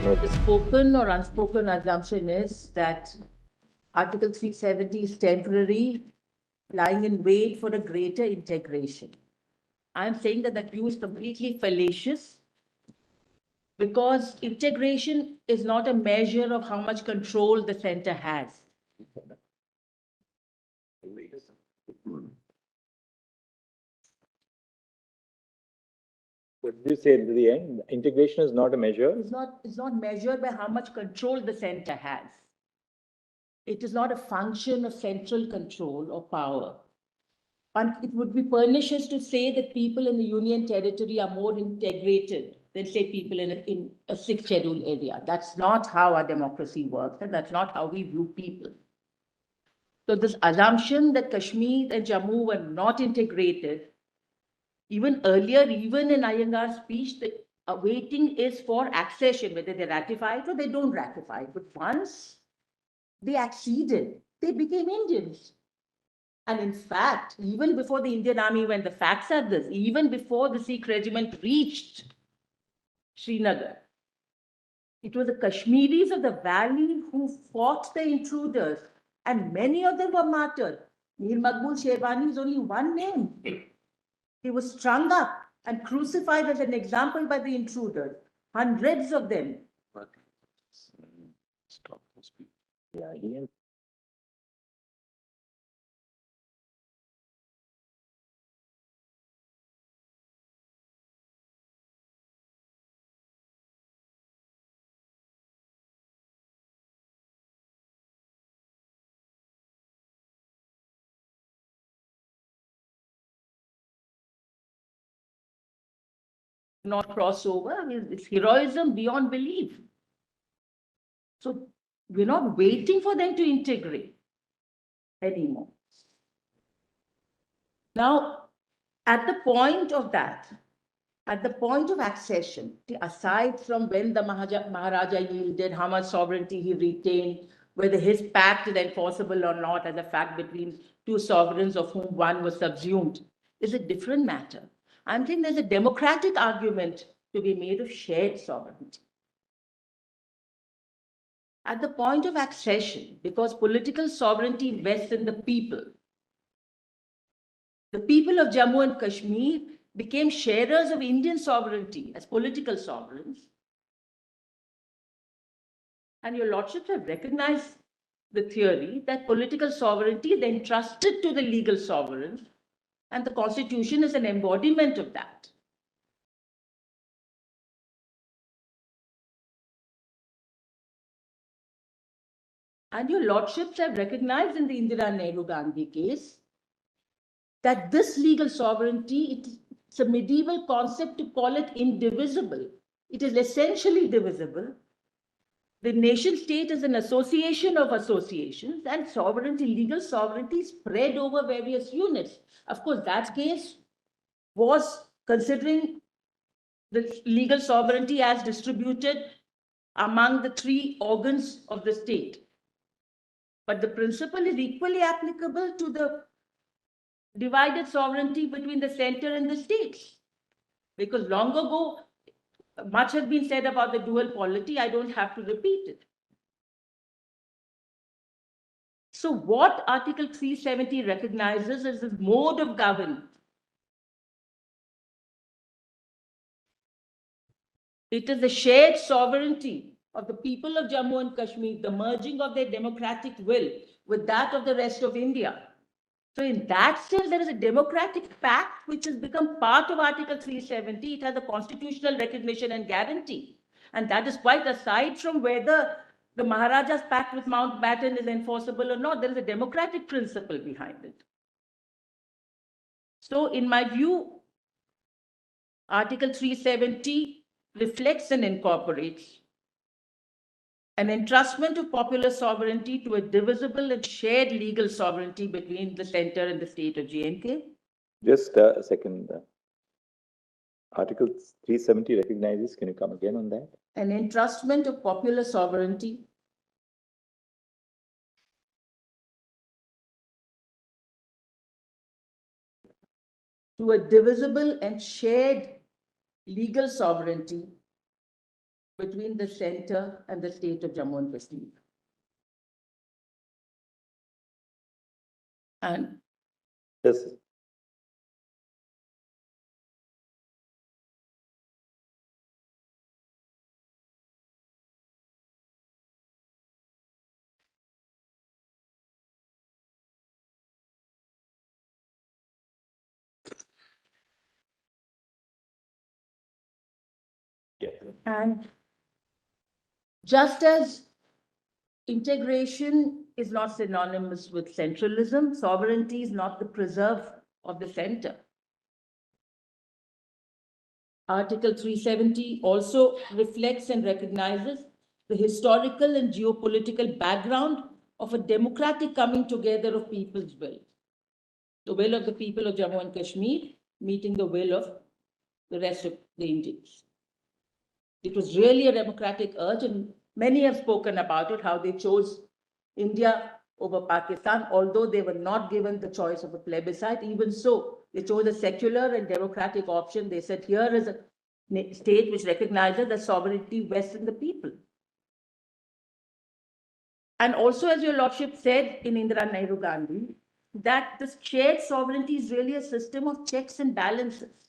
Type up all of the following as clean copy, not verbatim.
The spoken or unspoken assumption is that Article 370 is temporary, lying in wait for a greater integration. I'm saying that that view is completely fallacious because integration is not a measure of how much control the center has. What did you say at the end? Integration is not a measure. It's not measured by how much control the center has. It is not a function of central control or power. And it would be pernicious to say that people in the Union Territory are more integrated than, say, people in a sixth schedule area. That's not how our democracy works, and that's not how we view people. So this assumption that Kashmir and Jammu were not integrated, even earlier, even in Iyengar's speech, the waiting is for accession, whether they ratify it or they don't ratify it. But once they acceded, they became Indians. And in fact, even before the Indian army, when the facts are this, even before the Sikh regiment reached Srinagar, it was the Kashmiris of the valley who fought the intruders, and many of them were martyred. Mir Maqbul Sherwani is only one name. He was strung up and crucified as an example by the intruders, hundreds of them. Stop those people. Yeah, Not cross over. I mean, it's heroism beyond belief. So we're not waiting for them to integrate anymore. Now, at the point of that, at the point of accession, aside from when the Maharaja yielded, how much sovereignty he retained, whether his pact is enforceable or not as a fact between two sovereigns of whom one was subsumed, is a different matter. I'm saying there's a democratic argument to be made of shared sovereignty. At the point of accession, because political sovereignty vests in the people of Jammu and Kashmir became sharers of Indian sovereignty as political sovereigns. And your lordships have recognized the theory that political sovereignty is entrusted to the legal sovereigns, and the Constitution is an embodiment of that. And your lordships have recognized in the Indira Nehru Gandhi case that this legal sovereignty, it's a medieval concept to call it indivisible. It is essentially divisible. The nation state is an association of associations, and sovereignty, legal sovereignty, spread over various units. Of course, that case was considering the legal sovereignty as distributed among the three organs of the state. But the principle is equally applicable to the divided sovereignty between the center and the states. Because long ago, much has been said about the dual polity. I don't have to repeat it. So what Article 370 recognizes is this mode of governance. It is the shared sovereignty of the people of Jammu and Kashmir, the merging of their democratic will with that of the rest of India. So in that sense, there is a democratic pact which has become part of Article 370. It has a constitutional recognition and guarantee. And that is quite aside from whether the Maharaja's pact with Mountbatten is enforceable or not. There is a democratic principle behind it. So in my view, Article 370 reflects and incorporates an entrustment of popular sovereignty to a divisible and shared legal sovereignty between the center and the state of J&K. Just a second. Article 370 recognizes, can you come again on that? An entrustment of popular sovereignty to a divisible and shared legal sovereignty between the center and the state of Jammu and Kashmir. And Yes. Yeah. And just as integration is not synonymous with centralism, sovereignty is not the preserve of the center. Article 370 also reflects and recognizes the historical and geopolitical background of a democratic coming together of people's will. The will of the people of Jammu and Kashmir meeting the will of the rest of the Indians. It was really a democratic urge, and many have spoken about it, how they chose India over Pakistan, although they were not given the choice of a plebiscite. Even so, they chose a secular and democratic option. They said, here is a state which recognizes the sovereignty vests in the people. And also, as your lordship said in Indira Nehru Gandhi, that this shared sovereignty is really a system of checks and balances.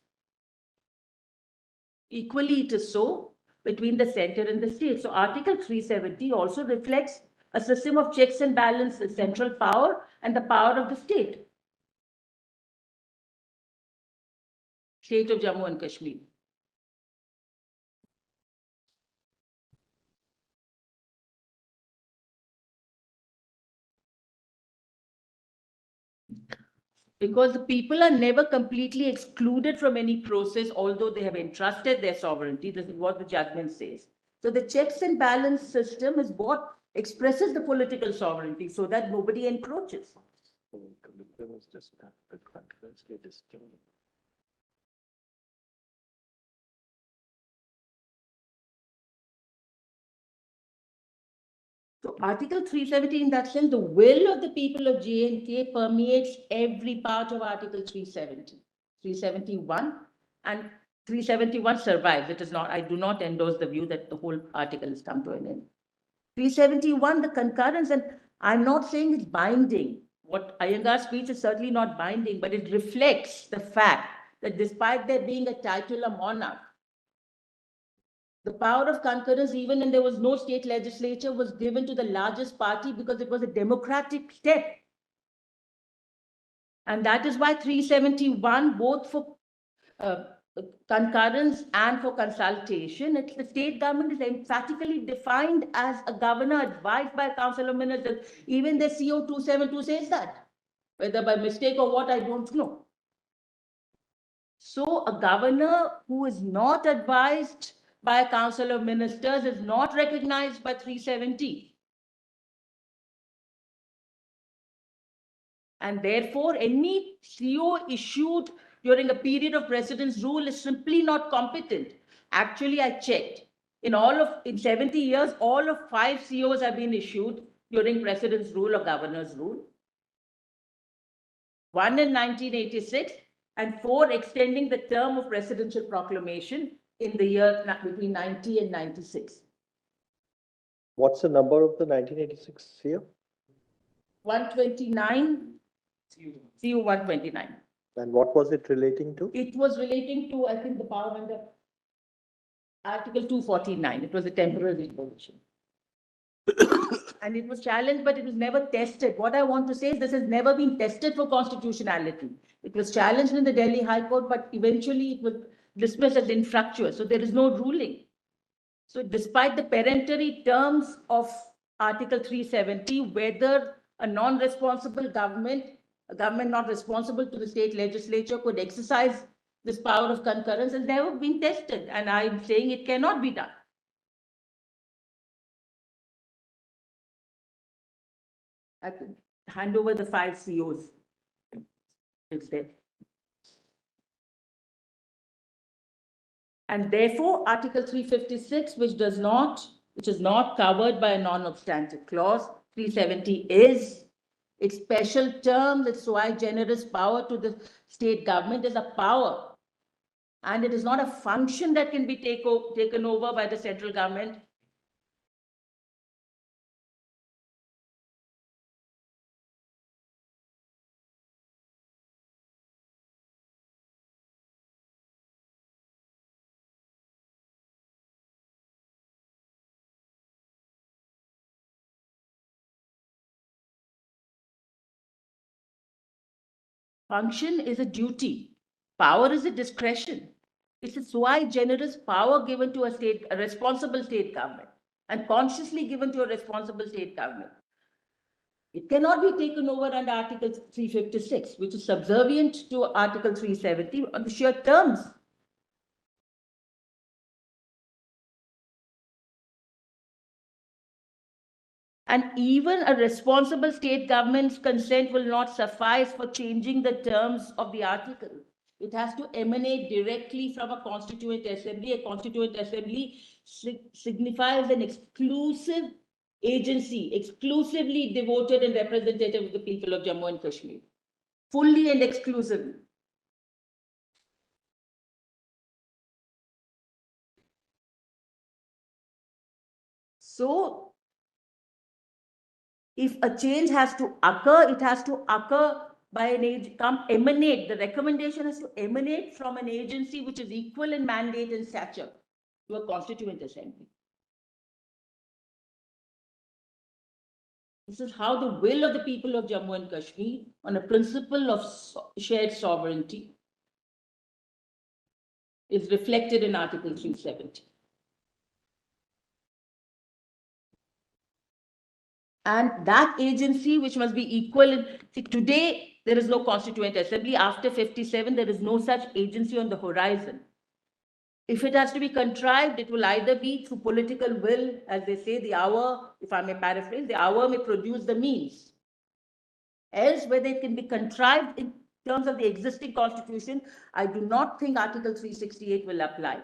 Equally, it is so between the center and the state. So Article 370 also reflects a system of checks and balances, central power and the power of the state. State of Jammu and Kashmir. Because the people are never completely excluded from any process, although they have entrusted their sovereignty. This is what the judgment says. So the checks and balance system is what expresses the political sovereignty so that nobody encroaches. So Article 370, in that sense, the will of the people of J&K permeates every part of Article 370, 371, and 371 survives. It is not, I do not endorse the view that the whole article has come to an end. 371, the concurrence, and I'm not saying it's binding. What Iyengar's speech is certainly not binding, but it reflects the fact that despite there being a titular monarch, the power of concurrence, even when there was no state legislature, was given to the largest party because it was a democratic step. And that is why 371, both for concurrence and for consultation, it's the state government is emphatically defined as a governor advised by a council of ministers. Even the CO 272 says that. Whether by mistake or what, I don't know. So a governor who is not advised by a council of ministers is not recognized by 370. And therefore, any CO issued during a period of president's rule is simply not competent. Actually, I checked. In 70 years, all of 5 COs have been issued during president's rule or governor's rule. 1 in 1986 and 4 extending the term of presidential proclamation in the year between 90 and 96. What's the number of the 1986 here? 129, CU 129. And what was it relating to? It was relating to, I think, the power under Article 249. It was a temporary resolution. And it was challenged, but it was never tested. What I want to say is this has never been tested for constitutionality. It was challenged in the Delhi High Court, but eventually it was dismissed as infructuous. So there is no ruling. So despite the peremptory terms of Article 370, whether a non-responsible government, a government not responsible to the state legislature, could exercise this power of concurrence has never been tested. And I'm saying it cannot be done. I could hand over the 5 COs. It's there. And therefore, Article 356, which is not covered by a non-obstantive clause, 370 is. Its special term, its sui generis power to the state government is a power And it is not a function that can be taken over by the central government. Function is a duty. Power is a discretion. It's a sui generis power given to a responsible state government, and consciously given to a responsible state government. It cannot be taken over under Article 356, which is subservient to Article 370 on the sheer terms. And even a responsible state government's consent will not suffice for changing the terms of the article. It has to emanate directly from a constituent assembly. A constituent assembly signifies an exclusive agency, exclusively devoted and representative of the people of Jammu and Kashmir, fully and exclusively. So, if a change has to occur, it has to occur by an emanate. The recommendation has to emanate from an agency which is equal in mandate and stature to a constituent assembly. This is how the will of the people of Jammu and Kashmir, on a principle of shared sovereignty, is reflected in Article 370. And that agency, which must be equal, today there is no constituent assembly. After 57, there is no such agency on the horizon. If it has to be contrived, it will either be through political will, as they say, the hour, if I may paraphrase, the hour may produce the means. Else, whether it can be contrived in terms of the existing constitution, I do not think Article 368 will apply.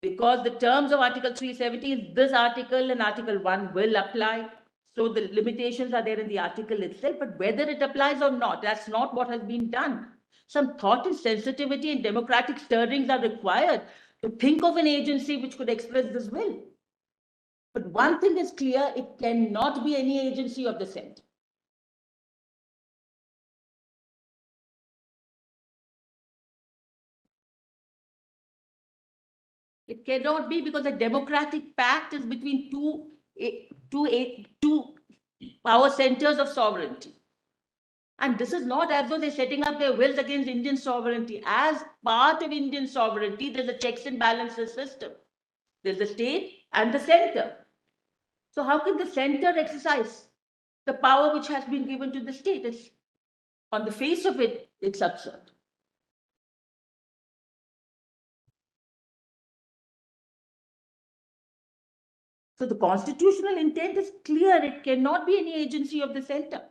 Because the terms of Article 370 is this article, and Article 1 will apply. So the limitations are there in the article itself, but whether it applies or not, that's not what has been done. Some thought and sensitivity and democratic stirrings are required to think of an agency which could express this will. But one thing is clear, it cannot be any agency of the center. It cannot be, because a democratic pact is between two power centers of sovereignty. And this is not as though they're setting up their wills against Indian sovereignty. As part of Indian sovereignty, there's a checks and balances system. There's the state and the center. So how can the center exercise the power which has been given to the state? It's, on the face of it, it's absurd. So the constitutional intent is clear. It cannot be any agency of the center.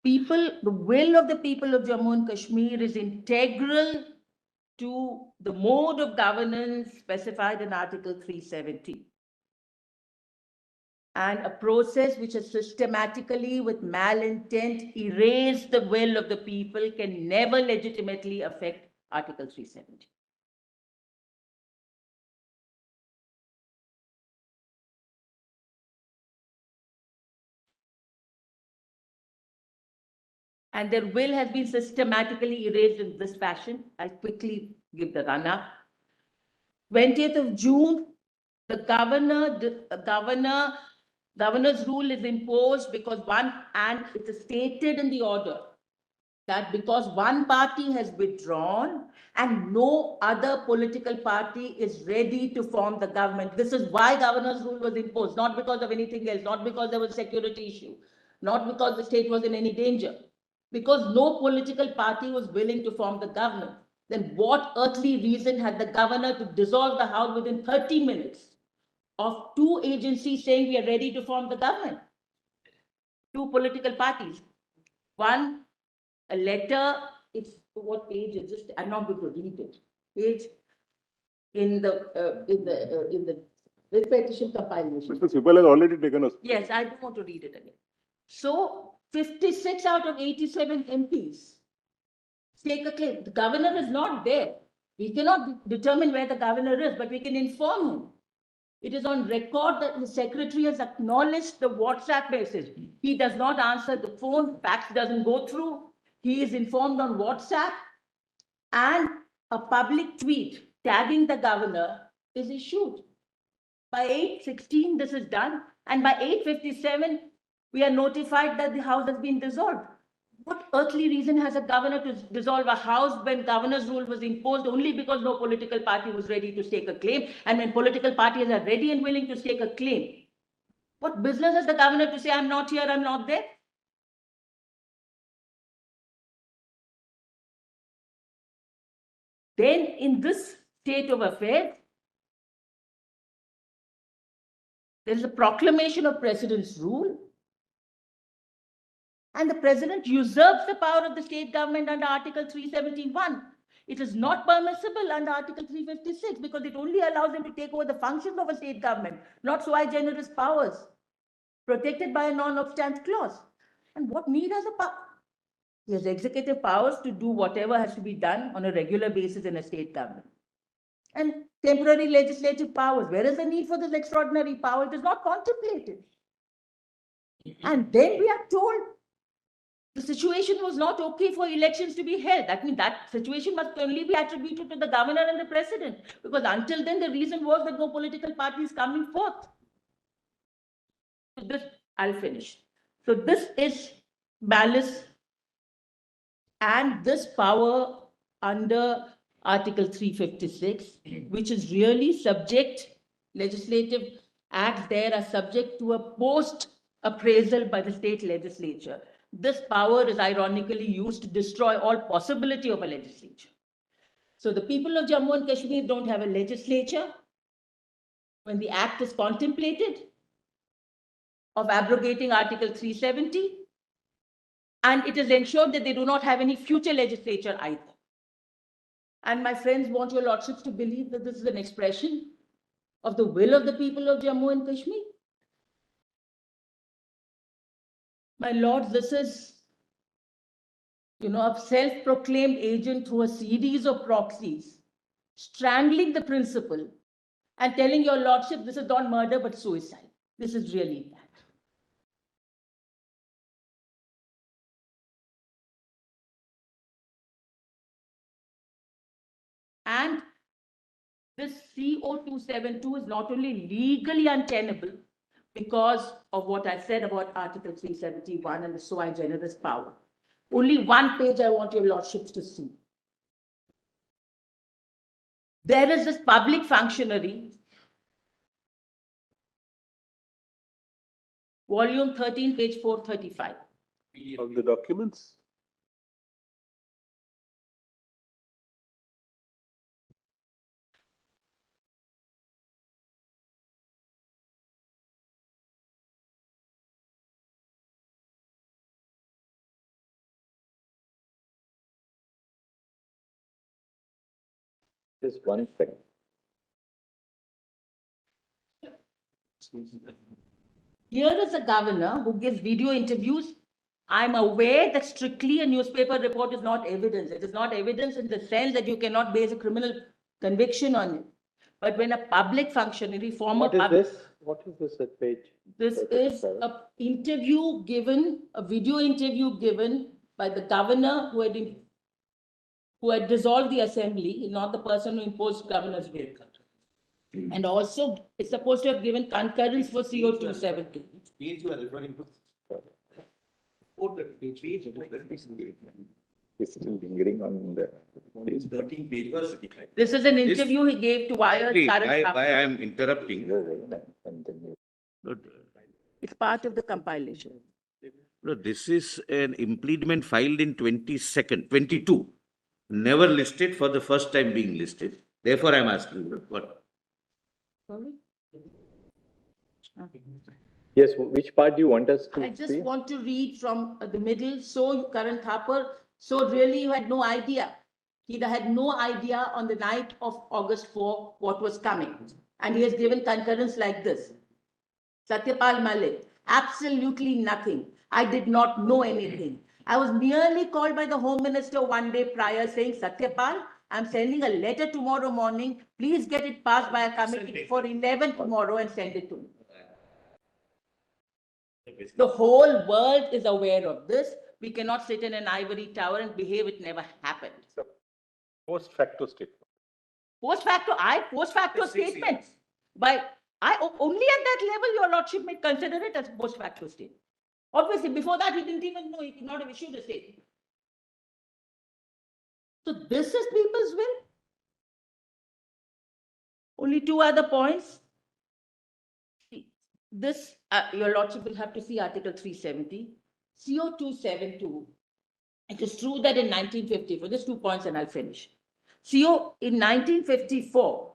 The will of the people of Jammu and Kashmir is integral to the mode of governance specified in Article 370. And a process which has systematically, with malintent, erased the will of the people can never legitimately affect Article 370. And their will has been systematically erased in this fashion. I'll quickly give the run-up. 20th of June, the governor's rule is imposed because and it is stated in the order that because one party has withdrawn and no other political party is ready to form the government. This is why governor's rule was imposed, not because of anything else, not because there was a security issue, not because the state was in any danger. Because no political party was willing to form the government, then what earthly reason had the governor to dissolve the House within 30 minutes of two agencies saying we are ready to form the government? Two political parties. One, a letter, it's what page is this? I'm not going to read it. Page in the petition compilation. Mr. Sibal has already taken us. Yes, I don't want to read it again. So 56 out of 87 MPs stake a claim. The governor is not there. We cannot determine where the governor is, but we can inform him. It is on record that the secretary has acknowledged the WhatsApp message. He does not answer the phone, fax doesn't go through. He is informed on WhatsApp, and a public tweet tagging the governor is issued. By 8:16, this is done, and by 8:57, we are notified that the house has been dissolved. What earthly reason has a governor to dissolve a house when governor's rule was imposed only because no political party was ready to stake a claim, and when political parties are ready and willing to stake a claim? What business has the governor to say, I'm not here, I'm not there? Then, in this state of affairs, there is a proclamation of President's rule, and the President usurps the power of the state government under Article 371. It is not permissible under Article 356 because it only allows him to take over the functions of a state government, not sui generis powers, protected by a non-obstant clause. And what need has a power? He has executive powers to do whatever has to be done on a regular basis in a state government. And temporary legislative powers. Where is the need for this extraordinary power? It is not contemplated. And then we are told the situation was not okay for elections to be held. That means that situation must only be attributed to the governor and the president, because until then the reason was that no political party is coming forth. So this, I'll finish. So this is malice, and this power under Article 356, which is really subject, legislative acts there are subject to a post-appraisal by the state legislature. This power is ironically used to destroy all possibility of a legislature. So the people of Jammu and Kashmir don't have a legislature when the act is contemplated of abrogating Article 370, and it is ensured that they do not have any future legislature either. And my friends want your lordships to believe that this is an expression of the will of the people of Jammu and Kashmir. My lords, this is, a self-proclaimed agent through a series of proxies, strangling the principle and telling your lordship this is not murder but suicide. This is really bad. And this CO272 is not only legally untenable because of what I said about Article 371 and the sui generis power. Only one page I want your lordships to see. There is this public functionary, volume 13, page 435. Of the documents? Just 1 second. Here is a governor who gives video interviews. I'm aware that strictly a newspaper report is not evidence. It is not evidence in the sense that you cannot base a criminal conviction on it. But when a public functionary, former What is this at page? This is a interview given, a video interview given by the governor who had dissolved the assembly, not the person who imposed governor's will. And also, it's supposed to have given concurrence for CO270. Page you are referring to. He's still lingering on the. 13 pages. This is an interview he gave to Wired. Why I am interrupting? It's part of the compilation. No, this is an impediment filed in 22, never listed, for the first time being listed. Therefore, I am asking you what. Sorry? Yes, which part do you want us to I just see? want to read from the middle. So, Karan Thapar, so really you had no idea. He had no idea on the night of August 4 what was coming. And he has given concurrence like this. Satyapal Malik, absolutely nothing. I did not know anything. I was nearly called by the Home Minister one day prior saying, Satyapal, I'm sending a letter tomorrow morning. Please get it passed by a committee before 11 tomorrow and send it to me. The whole world is aware of this. We cannot sit in an ivory tower and behave it never happened. Post facto statement. Post facto statements. But only at that level, your lordship may consider it as post facto statement. Obviously, before that, he didn't even know, he could not have issued a statement. So this is people's will. Only two other points. This, your lordship will have to see Article 370, CO 272. It is true that in 1954, just 2 points and I'll finish. CO in 1954,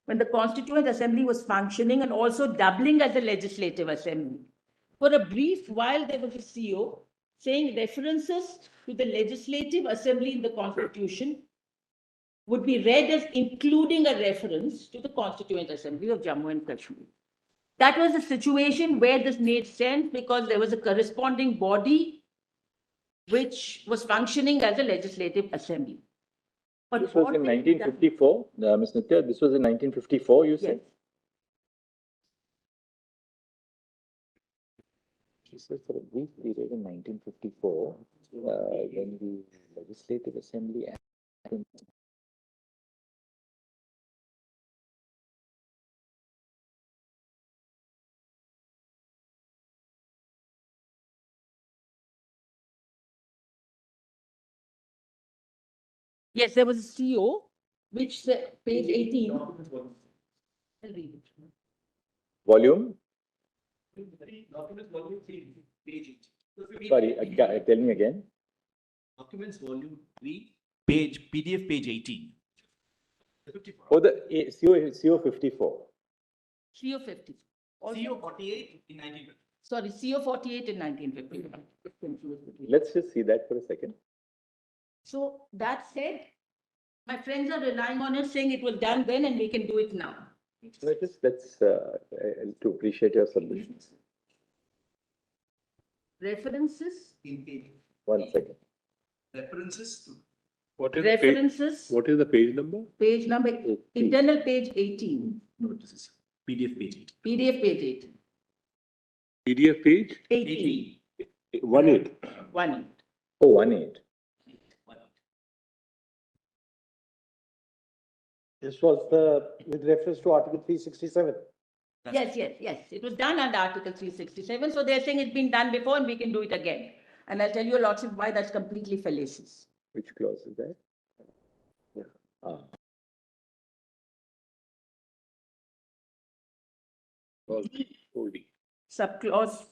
when the Constituent Assembly was functioning and also doubling as a legislative assembly, for a brief while there was a CO saying references to the legislative assembly in the Constitution would be read as including a reference to the Constituent Assembly of Jammu and Kashmir. That was a situation where this made sense because there was a corresponding body which was functioning as a legislative assembly. But This was in 1954, Ms. Nitya, this was in 1954, you said? She said for a brief period in 1954, when the Legislative Assembly. Yes, there was a CO, which said, page 18. I'll read it. Volume? Documents volume 3, page 8. Sorry, tell me again. Documents volume 3, page, PDF page 18. Oh, the CO 54. CO 50. CO 48 in 1950. Sorry, CO 48 in 1950. Let's just see that for a second. So that said, my friends are relying on it, saying it was done then and we can do it now. Let's to appreciate your solutions. References. In page. 1 second. References to. What is References. What is the page number? Page number, internal page 18. No, this is PDF page 8. PDF page 8. PDF page 18. 18. 1. Oh, 18. This was with reference to Article 367. Yes. It was done under Article 367. So they're saying it's been done before and we can do it again. And I'll tell you lots of why that's completely fallacious. Which clause is that? Subclause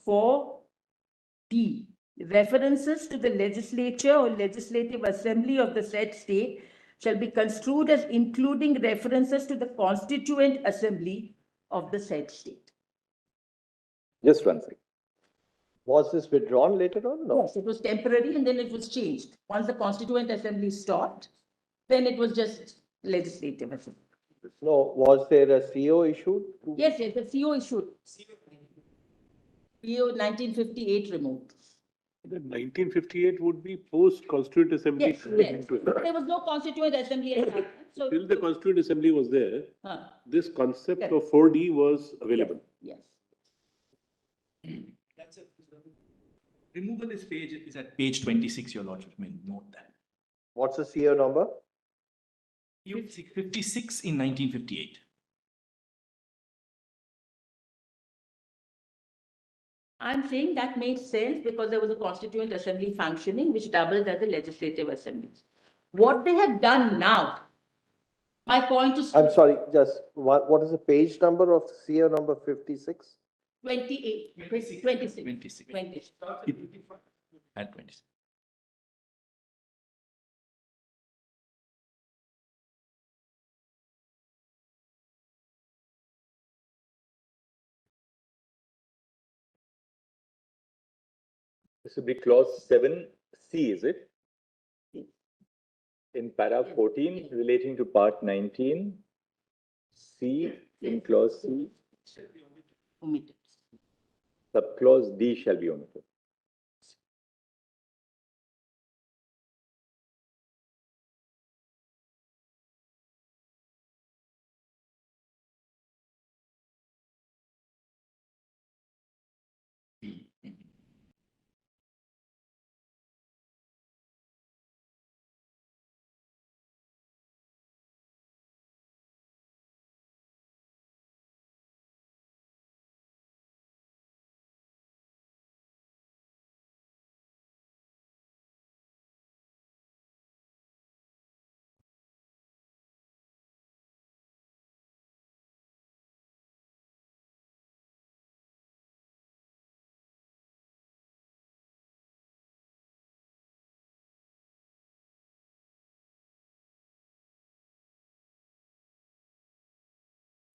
4D. References to the legislature or legislative assembly of the said state shall be construed as including references to the constituent assembly of the said state. Just 1 second. Was this withdrawn later on? No. Yes, it was temporary and then it was changed. Once the constituent assembly stopped, then it was just legislative assembly. No. Was there a CO issued? Yes, the CO issued. CO 1958 removed. The 1958 would be post-Constituent Assembly. Yes. There was no constituent assembly at that time. So Till the Constituent Assembly was there, this concept Yes. of 4D was available. Yes. That's it. Removal this page is at page 26, your lordship may note that. What's the CO number? 56 in 1958. I'm saying that makes sense because there was a constituent assembly functioning which doubled as a legislative assembly. What they have done now, my point is I'm sorry, just what is the page number of CO number 56? 26. At 26. This would be clause 7C, is it? In paragraph 14 relating to part 19, C in clause C, Omitted. subclause D shall be omitted.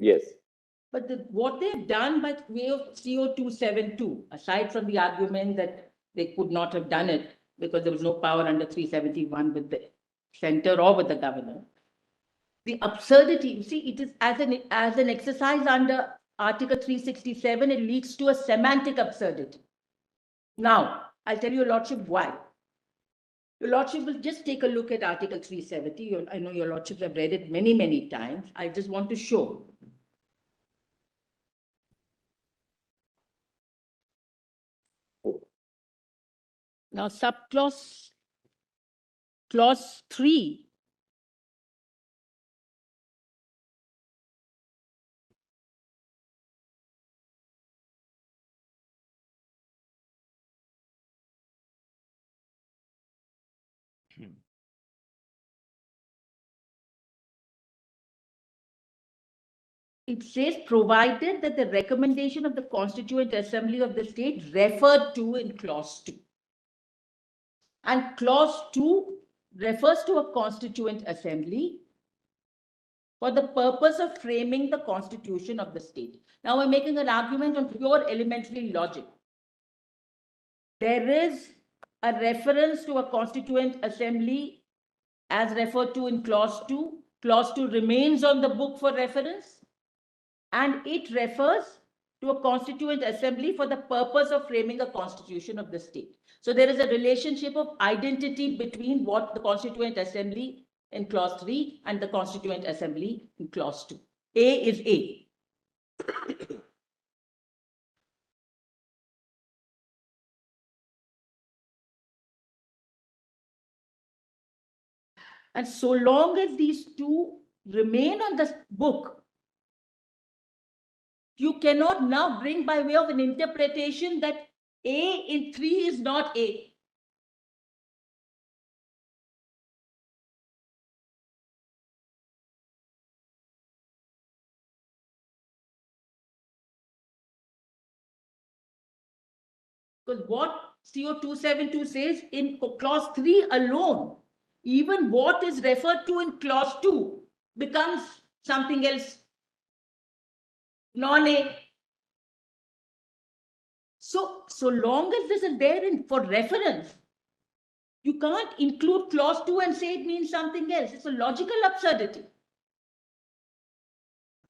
Yes. But what they've done by way of CO 272, aside from the argument that they could not have done it because there was no power under 371 with the center or with the governor, the absurdity, you see, it is as an exercise under Article 367, it leads to a semantic absurdity. Now, I'll tell your Lordship why. Your Lordship will just take a look at Article 370. I know your Lordships have read it many, many times. I just want to show. Now, clause 3. It says, provided that the recommendation of the Constituent Assembly of the state referred to in clause 2. And clause 2 refers to a Constituent Assembly for the purpose of framing the constitution of the state. Now we're making an argument on pure elementary logic. There is a reference to a Constituent Assembly as referred to in clause 2. Clause 2 remains on the book for reference. And it refers to a Constituent Assembly for the purpose of framing a constitution of the state. So there is a relationship of identity between what the Constituent Assembly in clause 3 and the Constituent Assembly in clause 2. A is A. And so long as these two remain on the book, you cannot now bring by way of an interpretation that A in 3 is not A. Because what CO 272 says in clause 3 alone, even what is referred to in clause 2 becomes something else, non-A. So long as this is there for reference, you can't include clause 2 and say it means something else. It's a logical absurdity.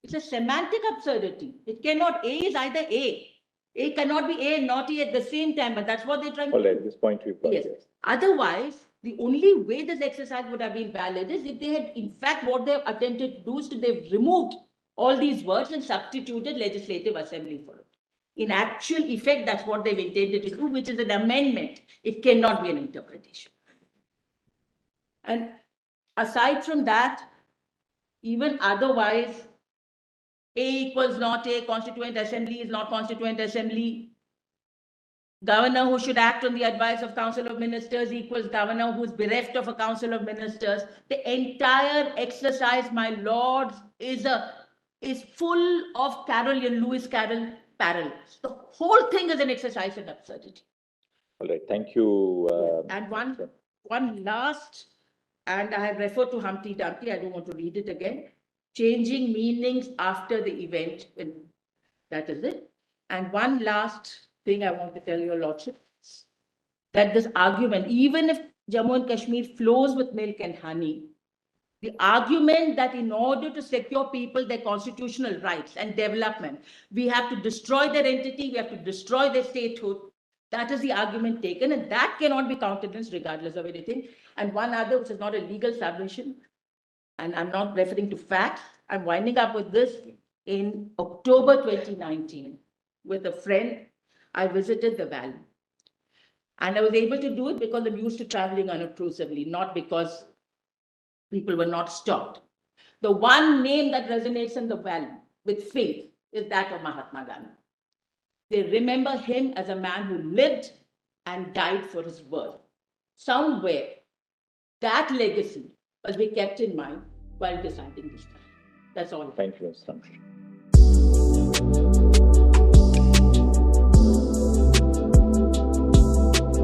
It's a semantic absurdity. It cannot, A is either A. A cannot be A and not E at the same time, but that's what they're trying to do. All right, at this point we've got Yes. yes. Otherwise, the only way this exercise would have been valid is if they had, in fact, what they've attempted to do is they've removed all these words and substituted legislative assembly for it. In actual effect, that's what they've intended to do, which is an amendment. It cannot be an interpretation. And aside from that, even otherwise, A equals not A, Constituent Assembly is not Constituent Assembly. Governor who should act on the advice of Council of Ministers equals governor who is bereft of a Council of Ministers. The entire exercise, my lords, is full of Carroll and Lewis Carroll parallels. The whole thing is an exercise in absurdity. All right, thank you. And one last, and I have referred to Humpty Dumpty, I don't want to read it again. Changing meanings after the event, and that is it. And one last thing I want to tell your lordship, that this argument, even if Jammu and Kashmir flows with milk and honey, the argument that in order to secure people their constitutional rights and development, we have to destroy their entity, we have to destroy their statehood, that is the argument taken, and that cannot be countenanced regardless of anything. And one other, which is not a legal submission, and I'm not referring to facts, I'm winding up with this. In October 2019, with a friend, I visited the valley. And I was able to do it because I'm used to traveling unobtrusively, not because people were not stopped. The one name that resonates in the valley with faith is that of Mahatma Gandhi. They remember him as a man who lived and died for his word. Somewhere, that legacy must be kept in mind while deciding this time. That's all. Thank you, Mr. Ramkrishnan.